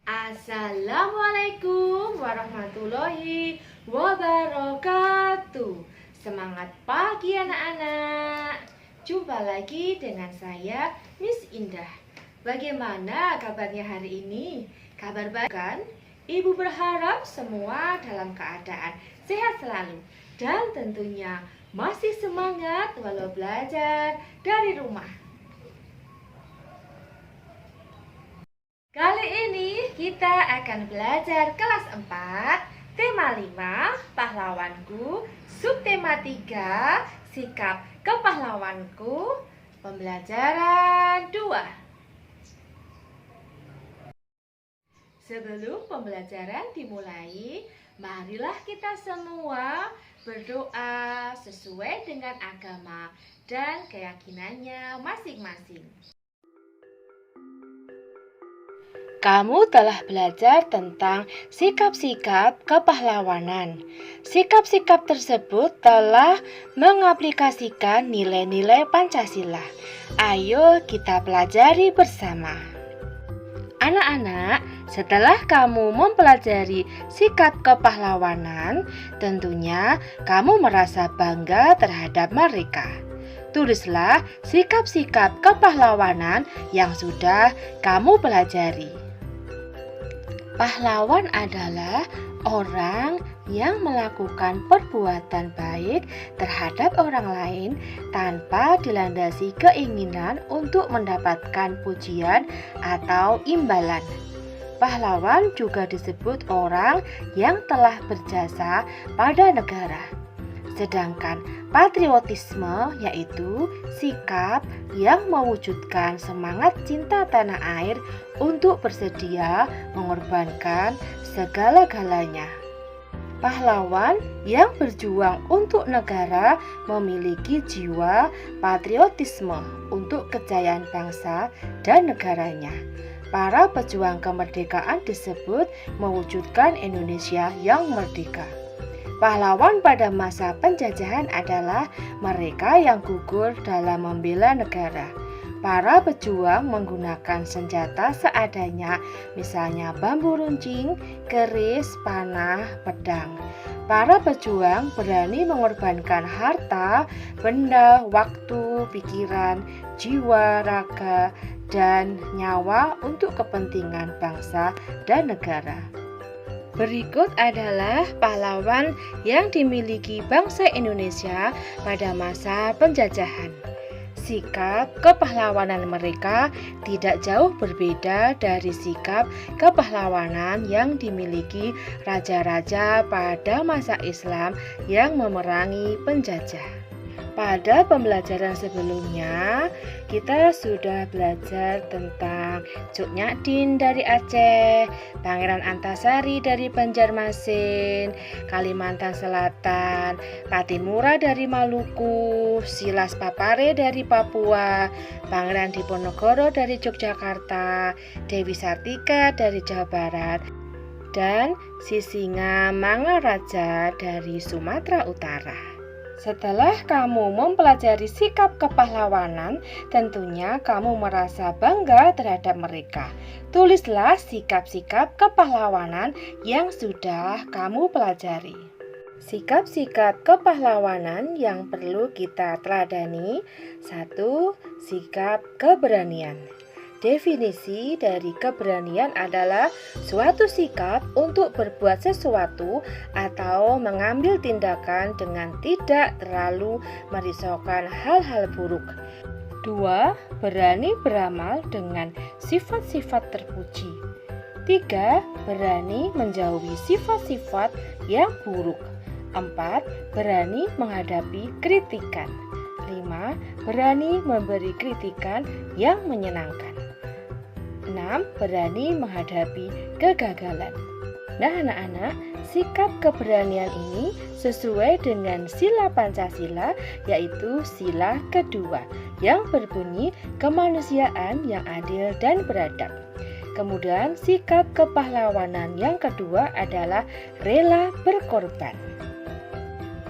Assalamualaikum warahmatullahi wabarakatuh. Semangat pagi anak-anak. Jumpa lagi dengan saya Miss Indah. Bagaimana kabarnya hari ini? Kabar baik kan? Ibu berharap semua dalam keadaan sehat selalu dan tentunya masih semangat walau belajar dari rumah. Kali ini kita akan belajar kelas 4, tema 5, pahlawanku, subtema 3, sikap kepahlawanku, pembelajaran 2. Sebelum pembelajaran dimulai, marilah kita semua berdoa sesuai dengan agama dan keyakinannya masing-masing. Kamu telah belajar tentang sikap-sikap kepahlawanan. Sikap-sikap tersebut telah mengaplikasikan nilai-nilai Pancasila. Ayo kita pelajari bersama. Anak-anak, setelah kamu mempelajari sikap kepahlawanan, tentunya kamu merasa bangga terhadap mereka. Tulislah sikap-sikap kepahlawanan yang sudah kamu pelajari. Pahlawan adalah orang yang melakukan perbuatan baik terhadap orang lain tanpa dilandasi keinginan untuk mendapatkan pujian atau imbalan. Pahlawan juga disebut orang yang telah berjasa pada negara. Sedangkan patriotisme yaitu sikap yang mewujudkan semangat cinta tanah air untuk bersedia mengorbankan segala-galanya. Pahlawan yang berjuang untuk negara memiliki jiwa patriotisme untuk kejayaan bangsa dan negaranya. Para pejuang kemerdekaan disebut mewujudkan Indonesia yang merdeka. Pahlawan pada masa penjajahan adalah mereka yang gugur dalam membela negara. Para pejuang menggunakan senjata seadanya, misalnya bambu runcing, keris, panah, pedang. Para pejuang berani mengorbankan harta, benda, waktu, pikiran, jiwa, raga, dan nyawa untuk kepentingan bangsa dan negara. Berikut adalah pahlawan yang dimiliki bangsa Indonesia pada masa penjajahan. Sikap kepahlawanan mereka tidak jauh berbeda dari sikap kepahlawanan yang dimiliki raja-raja pada masa Islam yang memerangi penjajah. Pada pembelajaran sebelumnya, kita sudah belajar tentang Cuk Nyadin dari Aceh, Pangeran Antasari dari Banjarmasin, Kalimantan Selatan, Patimura dari Maluku, Silas Papare dari Papua, Pangeran Diponegoro dari Yogyakarta, Dewi Sartika dari Jawa Barat, dan Sisingamangaraja dari Sumatera Utara. Setelah kamu mempelajari sikap kepahlawanan, tentunya kamu merasa bangga terhadap mereka. Tulislah sikap-sikap kepahlawanan yang sudah kamu pelajari. Sikap-sikap kepahlawanan yang perlu kita teladani. 1. Sikap keberanian. Definisi dari keberanian adalah suatu sikap untuk berbuat sesuatu atau mengambil tindakan dengan tidak terlalu merisaukan hal-hal buruk. 2. Berani beramal dengan sifat-sifat terpuji. 3. Berani menjauhi sifat-sifat yang buruk. 4. Berani menghadapi kritikan. 5. Berani memberi kritikan yang menyenangkan. 6. Berani menghadapi kegagalan. Nah anak-anak, sikap keberanian ini sesuai dengan sila Pancasila, yaitu sila kedua yang berbunyi kemanusiaan yang adil dan beradab. Kemudian sikap kepahlawanan yang kedua adalah rela berkorban.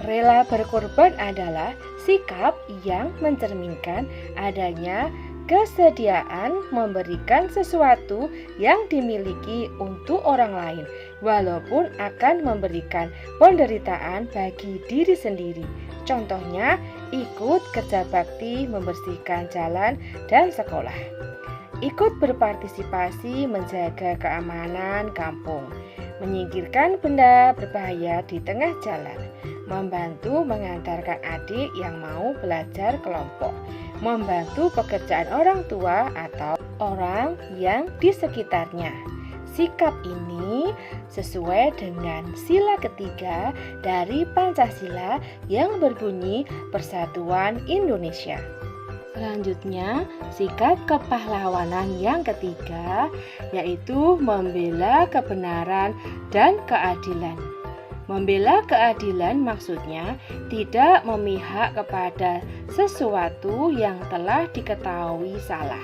Rela berkorban adalah sikap yang mencerminkan adanya kesediaan memberikan sesuatu yang dimiliki untuk orang lain, walaupun akan memberikan penderitaan bagi diri sendiri. Contohnya, ikut kerja bakti membersihkan jalan dan sekolah. Ikut berpartisipasi menjaga keamanan kampung, menyingkirkan benda berbahaya di tengah jalan, membantu mengantarkan adik yang mau belajar kelompok, membantu pekerjaan orang tua atau orang yang di sekitarnya. Sikap ini sesuai dengan sila ketiga dari Pancasila yang berbunyi Persatuan Indonesia. Selanjutnya, sikap kepahlawanan yang ketiga yaitu membela kebenaran dan keadilan. Membela keadilan maksudnya tidak memihak kepada sesuatu yang telah diketahui salah.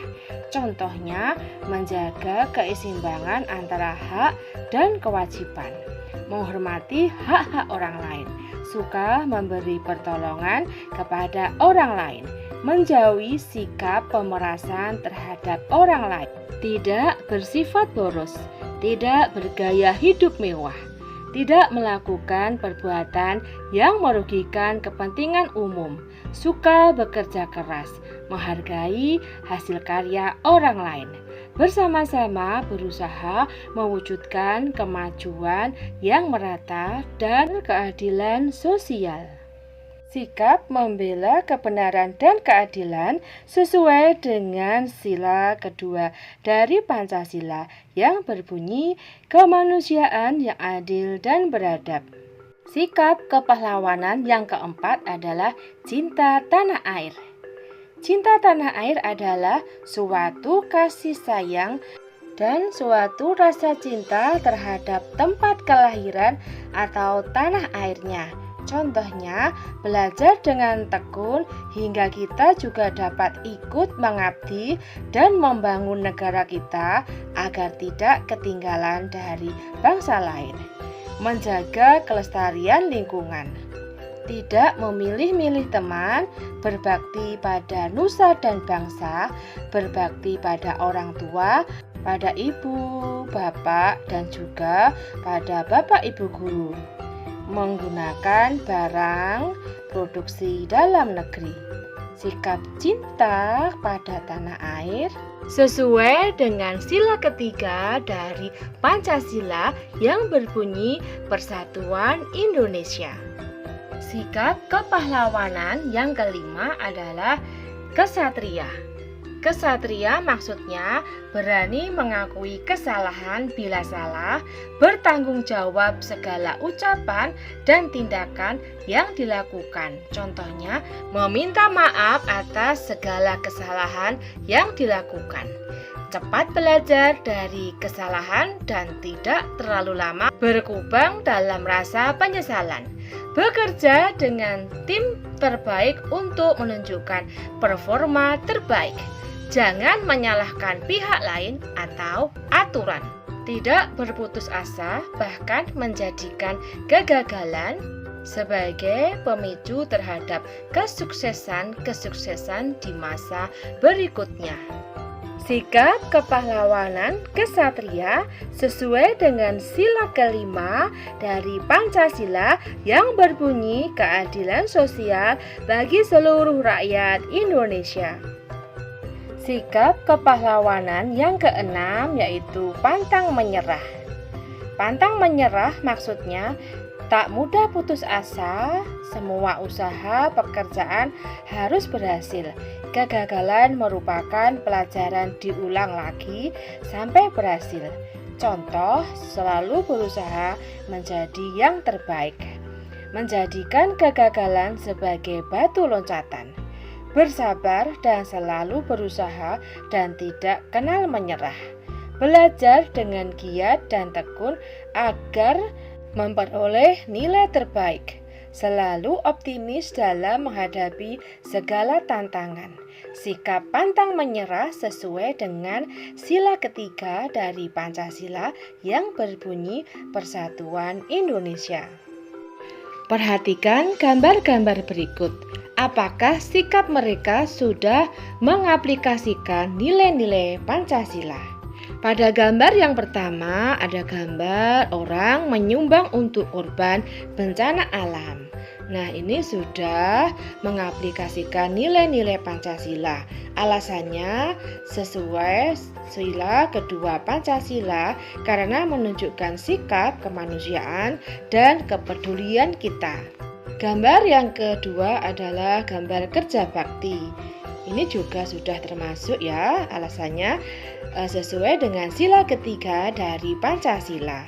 Contohnya, menjaga keseimbangan antara hak dan kewajiban, menghormati hak-hak orang lain, suka memberi pertolongan kepada orang lain, menjauhi sikap pemerasan terhadap orang lain, tidak bersifat boros, tidak bergaya hidup mewah, tidak melakukan perbuatan yang merugikan kepentingan umum, suka bekerja keras, menghargai hasil karya orang lain, bersama-sama berusaha mewujudkan kemajuan yang merata dan keadilan sosial. Sikap membela kebenaran dan keadilan sesuai dengan sila kedua dari Pancasila yang berbunyi kemanusiaan yang adil dan beradab. Sikap kepahlawanan yang keempat adalah cinta tanah air. Cinta tanah air adalah suatu kasih sayang dan suatu rasa cinta terhadap tempat kelahiran atau tanah airnya. Contohnya, belajar dengan tekun hingga kita juga dapat ikut mengabdi dan membangun negara kita agar tidak ketinggalan dari bangsa lain. Menjaga kelestarian lingkungan. Tidak memilih-milih teman, berbakti pada nusa dan bangsa, berbakti pada orang tua, pada ibu, bapak, dan juga pada bapak ibu guru. Menggunakan barang produksi dalam negeri. Sikap cinta pada tanah air sesuai dengan sila ketiga dari Pancasila yang berbunyi Persatuan Indonesia. Sikap kepahlawanan yang kelima adalah kesatria. Kesatria maksudnya berani mengakui kesalahan bila salah, bertanggung jawab segala ucapan dan tindakan yang dilakukan. Contohnya, meminta maaf atas segala kesalahan yang dilakukan. Cepat belajar dari kesalahan dan tidak terlalu lama berkubang dalam rasa penyesalan. Bekerja dengan tim terbaik untuk menunjukkan performa terbaik. Jangan menyalahkan pihak lain atau aturan. Tidak berputus asa, bahkan menjadikan kegagalan sebagai pemicu terhadap kesuksesan di masa berikutnya. Sikap kepahlawanan kesatria sesuai dengan sila kelima dari Pancasila yang berbunyi keadilan sosial bagi seluruh rakyat Indonesia. Sikap kepahlawanan yang keenam yaitu pantang menyerah. Pantang menyerah maksudnya tak mudah putus asa, semua usaha pekerjaan harus berhasil. Kegagalan merupakan pelajaran diulang lagi sampai berhasil. Contoh, selalu berusaha menjadi yang terbaik. Menjadikan kegagalan sebagai batu loncatan. Bersabar dan selalu berusaha dan tidak kenal menyerah. Belajar dengan giat dan tekun agar memperoleh nilai terbaik. Selalu optimis dalam menghadapi segala tantangan. Sikap pantang menyerah sesuai dengan sila ketiga dari Pancasila yang berbunyi Persatuan Indonesia. Perhatikan gambar-gambar berikut. apakah sikap mereka sudah mengaplikasikan nilai-nilai Pancasila. Pada gambar yang pertama ada gambar orang menyumbang untuk korban bencana alam. Nah, ini sudah mengaplikasikan nilai-nilai Pancasila. Alasannya sesuai sila kedua Pancasila karena menunjukkan sikap kemanusiaan dan kepedulian kita. Gambar yang kedua adalah gambar kerja bakti. Ini juga sudah termasuk ya, alasannya sesuai dengan sila ketiga dari Pancasila.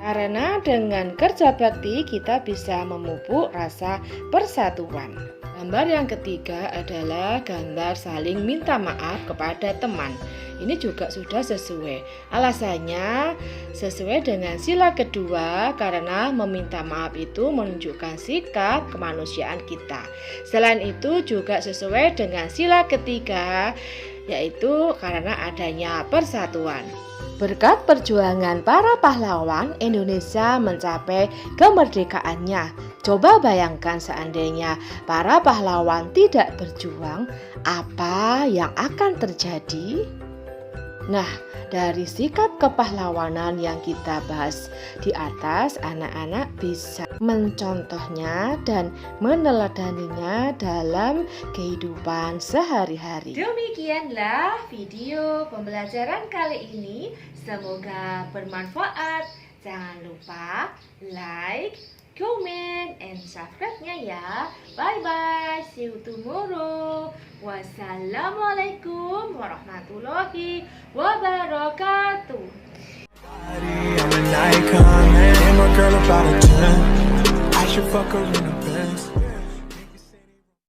Karena dengan kerja bakti kita bisa memupuk rasa persatuan. Gambar yang ketiga adalah gambar saling minta maaf kepada teman. Ini juga sudah sesuai. Alasannya sesuai dengan sila kedua karena meminta maaf itu menunjukkan sikap kemanusiaan kita. Selain itu juga sesuai dengan sila ketiga, yaitu karena adanya persatuan. Berkat perjuangan para pahlawan, Indonesia mencapai kemerdekaannya. Coba bayangkan seandainya para pahlawan tidak berjuang, apa yang akan terjadi? Nah, dari sikap kepahlawanan yang kita bahas di atas, anak-anak bisa mencontohnya dan meneladaninya dalam kehidupan sehari-hari. Demikianlah video pembelajaran kali ini. Semoga bermanfaat. Jangan lupa like, comment, and subscribe-nya ya. Bye-bye. See you tomorrow. Wassalamualaikum warahmatullahi wabarakatuh. I'm an icon, man. I'm a girl about a 10. I should fuck her in a